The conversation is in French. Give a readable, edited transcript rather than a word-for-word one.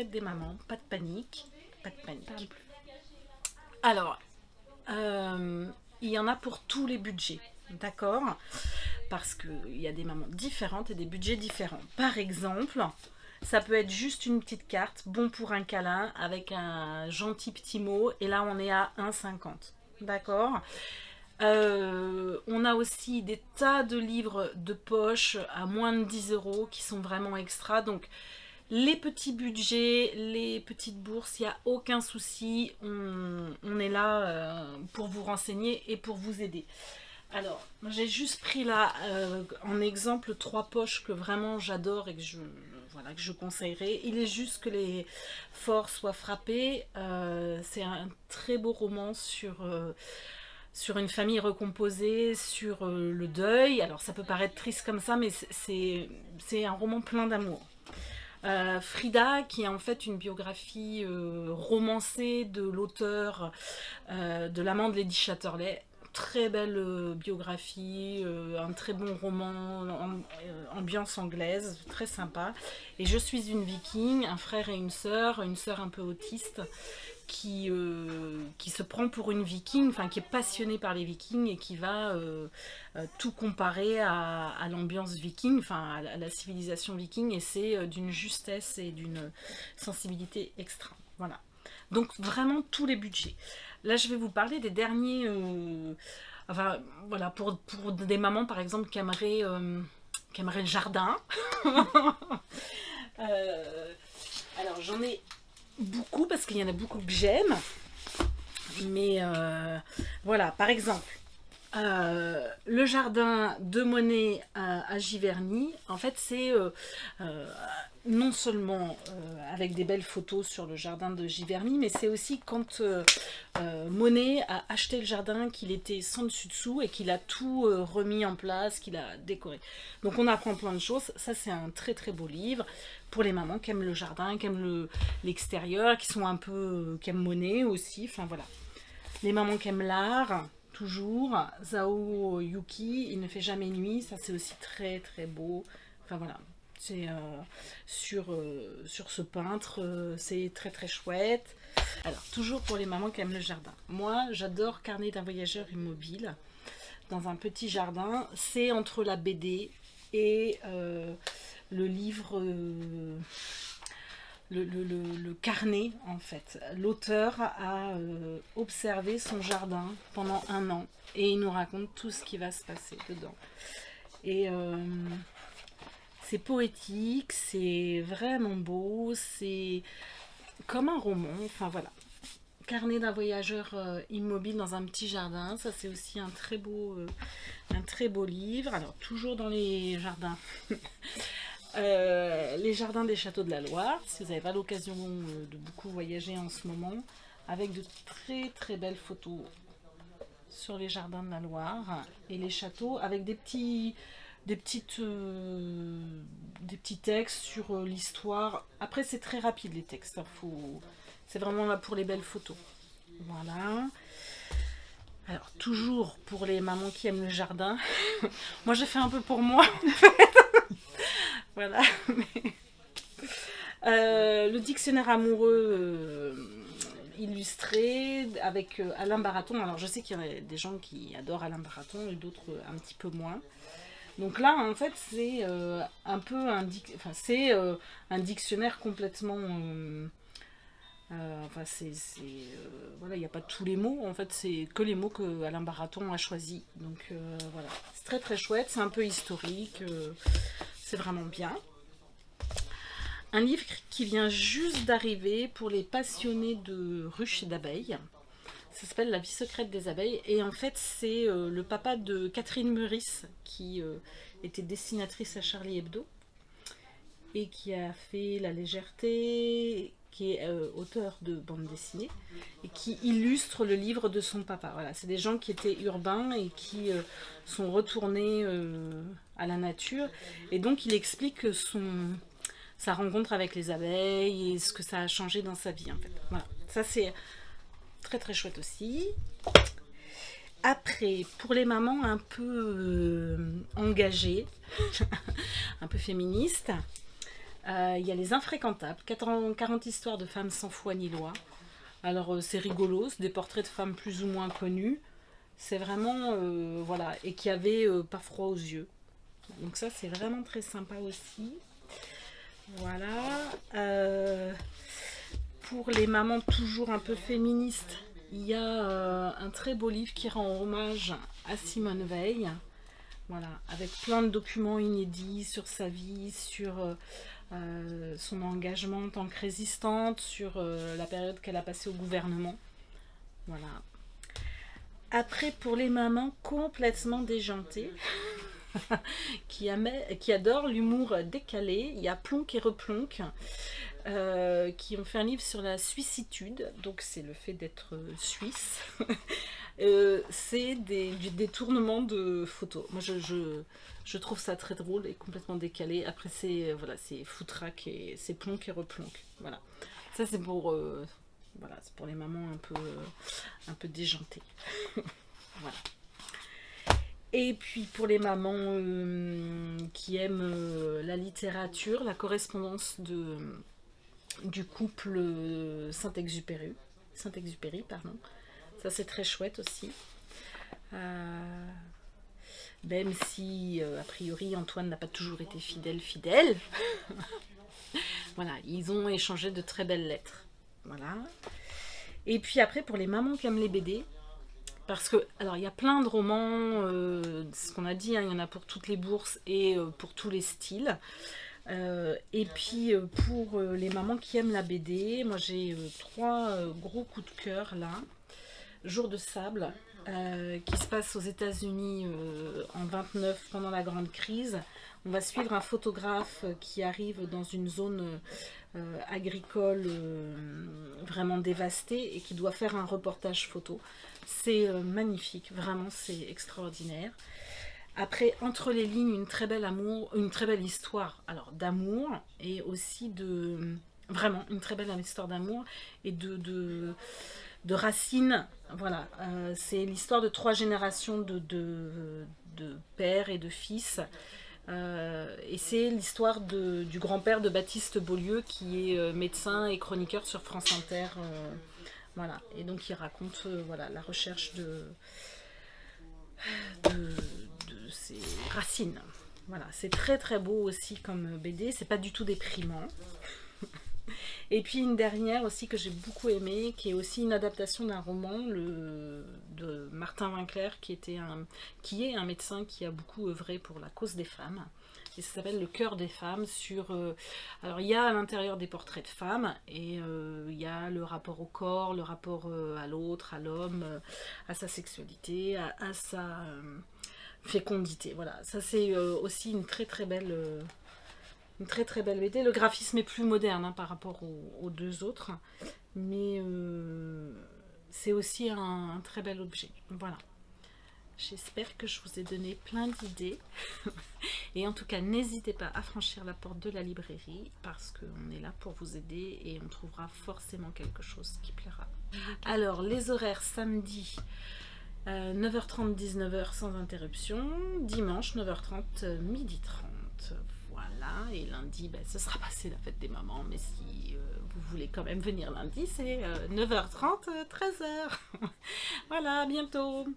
Secret des mamans, pas de panique, pas de panique. Parle plus. Alors, il y en a pour tous les budgets, d'accord? Parce qu'il y a des mamans différentes et des budgets différents. Par exemple, ça peut être juste une petite carte, bon pour un câlin, avec un gentil petit mot, et là on est à 1,50. D'accord? On a aussi des tas de livres de poche à moins de 10 euros qui sont vraiment extra. Donc les petits budgets, les petites bourses, il n'y a aucun souci. On est là pour vous renseigner et pour vous aider. Alors, j'ai juste pris là en exemple trois poches que vraiment j'adore et que voilà, que je conseillerais. Il est juste que les forts soient frappés. C'est un très beau roman sur une famille recomposée, sur le deuil. Alors ça peut paraître triste comme ça, mais c'est un roman plein d'amour. Frida, qui est en fait une biographie romancée de l'auteur de l'amant de Lady Chatterley. Très belle biographie, un très bon roman, ambiance anglaise, très sympa. Et je suis une viking, un frère et une sœur un peu autiste, qui se prend pour une viking, enfin qui est passionnée par les vikings et qui va tout comparer à l'ambiance viking, enfin à la civilisation viking, et c'est d'une justesse et d'une sensibilité extra. Voilà. Donc vraiment tous les budgets. Là je vais vous parler des derniers, enfin voilà, pour des mamans par exemple qui aimeraient le jardin. Alors j'en ai beaucoup parce qu'il y en a beaucoup que j'aime. Mais voilà, par exemple, le jardin de Monet à Giverny, en fait, c'est non seulement avec des belles photos sur le jardin de Giverny, mais c'est aussi quand Monet a acheté le jardin, qu'il était sans dessus-dessous et qu'il a tout remis en place, qu'il a décoré. Donc on apprend plein de choses. Ça, c'est un très très beau livre pour les mamans qui aiment le jardin, qui aiment l'extérieur, qui sont un peu qui aiment Monet aussi. Enfin voilà. Les mamans qui aiment l'art, toujours. Zhao Yuki, Il ne fait jamais nuit, ça c'est aussi très très beau. Enfin voilà, c'est sur ce peintre, c'est très très chouette. Alors, toujours pour les mamans qui aiment le jardin. Moi, j'adore Carnet d'un voyageur immobile dans un petit jardin. C'est entre la BD et le livre. Le carnet en fait. L'auteur a observé son jardin pendant 1 an et il nous raconte tout ce qui va se passer dedans. Et c'est poétique, c'est vraiment beau, c'est comme un roman, enfin voilà. Carnet d'un voyageur immobile dans un petit jardin, ça c'est aussi un très beau livre. Alors toujours dans les jardins. Les jardins des châteaux de la Loire, si vous n'avez pas l'occasion de beaucoup voyager en ce moment, avec de très très belles photos sur les jardins de la Loire et les châteaux, avec des petits textes sur l'histoire. Après c'est très rapide les textes, hein, c'est vraiment là pour les belles photos. Voilà. Alors toujours pour les mamans qui aiment le jardin, moi j'ai fait un peu pour moi. Voilà. Le dictionnaire amoureux illustré avec Alain Baraton. Alors je sais qu'il y a des gens qui adorent Alain Baraton et d'autres un petit peu moins. Donc là en fait c'est un peu un dictionnaire complètement enfin voilà, il n'y a pas tous les mots, en fait c'est que les mots que Alain Baraton a choisi. Donc voilà, c'est très très chouette, c'est un peu historique, c'est vraiment bien. Un livre qui vient juste d'arriver pour les passionnés de ruches et d'abeilles. Ça s'appelle La vie secrète des abeilles. Et en fait, c'est le papa de Catherine Meurice, qui était dessinatrice à Charlie Hebdo, et qui a fait La légèreté, qui est auteur de bande dessinée, et qui illustre le livre de son papa. Voilà, c'est des gens qui étaient urbains et qui sont retournés à la nature. Et donc, il explique sa rencontre avec les abeilles et ce que ça a changé dans sa vie en fait. Voilà, ça c'est très très chouette aussi. Après, pour les mamans un peu engagées, un peu féministes, Il y a Les Infréquentables, 40 histoires de femmes sans foi ni loi. Alors c'est rigolo, c'est des portraits de femmes plus ou moins connues. C'est vraiment, voilà, et qui avaient pas froid aux yeux. Donc ça c'est vraiment très sympa aussi. Voilà. Pour les mamans toujours un peu féministes, il y a un très beau livre qui rend hommage à Simone Veil. Voilà, avec plein de documents inédits sur sa vie, sur son engagement en tant que résistante, sur la période qu'elle a passée au gouvernement. Voilà. Après, pour les mamans complètement déjantées, qui adorent l'humour décalé, il y a Plonk et Replonk, qui ont fait un livre sur la suissitude, donc c'est le fait d'être suisse. C'est des détournements de photos. Moi je trouve ça très drôle et complètement décalé. Après c'est voilà, c'est foutraque et c'est Plonk et Replonk. Voilà. Ça c'est pour voilà, c'est pour les mamans un peu déjantées. Voilà. Et puis pour les mamans qui aiment la littérature, la correspondance du couple Saint-Exupéry, pardon. Ça c'est très chouette aussi. Même si a priori Antoine n'a pas toujours été fidèle. Voilà, ils ont échangé de très belles lettres. Voilà. Et puis après pour les mamans qui aiment les BD, parce que, alors il y a plein de romans, ce qu'on a dit, hein, il y en a pour toutes les bourses et pour tous les styles. Et puis pour les mamans qui aiment la BD, moi j'ai 3 gros coups de cœur là. Jour de sable, qui se passe aux États-Unis en 29 pendant la grande crise. On va suivre un photographe qui arrive dans une zone agricole vraiment dévastée et qui doit faire un reportage photo. C'est magnifique, vraiment c'est extraordinaire. Après, entre les lignes, une très belle histoire, alors d'amour et aussi vraiment une très belle histoire d'amour et de racines. Voilà, c'est l'histoire de 3 générations de pères et de fils. Et c'est l'histoire du grand-père de Baptiste Beaulieu qui est médecin et chroniqueur sur France Inter. Voilà, et donc il raconte voilà, la recherche de ses racines. Voilà, c'est très très beau aussi comme BD, c'est pas du tout déprimant. Et puis une dernière aussi que j'ai beaucoup aimée, qui est aussi une adaptation d'un roman de Martin Winkler, qui est un médecin qui a beaucoup œuvré pour la cause des femmes. Et ça s'appelle Le cœur des femmes. Alors il y a à l'intérieur des portraits de femmes, et il y a le rapport au corps, le rapport à l'autre, à l'homme, à sa sexualité, à sa fécondité. Voilà, ça c'est aussi une très très belle... Une très très belle BD. Le graphisme est plus moderne hein, par rapport aux 2 autres. Mais c'est aussi un très bel objet. Voilà. J'espère que je vous ai donné plein d'idées. Et en tout cas, n'hésitez pas à franchir la porte de la librairie parce qu'on est là pour vous aider et on trouvera forcément quelque chose qui plaira. Alors, les horaires samedi 9h30, 19h sans interruption. Dimanche 9h30, 12h30. Voilà, et lundi, ce sera passé la fête des mamans, mais si vous voulez quand même venir lundi, c'est 9h30, 13h. Voilà, à bientôt.